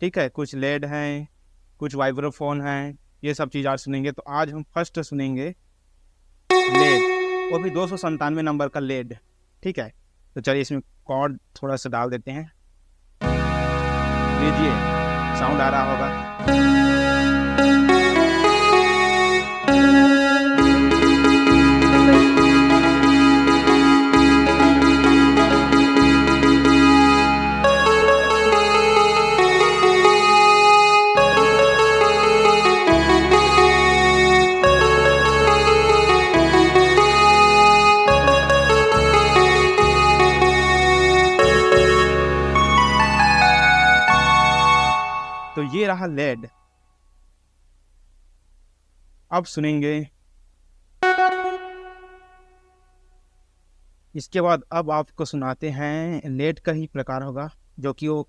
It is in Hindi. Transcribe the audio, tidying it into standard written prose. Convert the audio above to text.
ठीक है, कुछ लेड हैं, कुछ वाइब्रोफोन हैं, ये सब चीज़ आज सुनेंगे। तो आज हम फर्स्ट सुनेंगे लेड, वो भी 297 नंबर का लेड। ठीक है, तो चलिए इसमें कॉर्ड थोड़ा सा डाल देते हैं। लीजिए, साउंड आ रहा होगा। तो ये रहा लेड। अब सुनेंगे, इसके बाद अब आपको सुनाते हैं लेड का ही प्रकार होगा, जो कि वो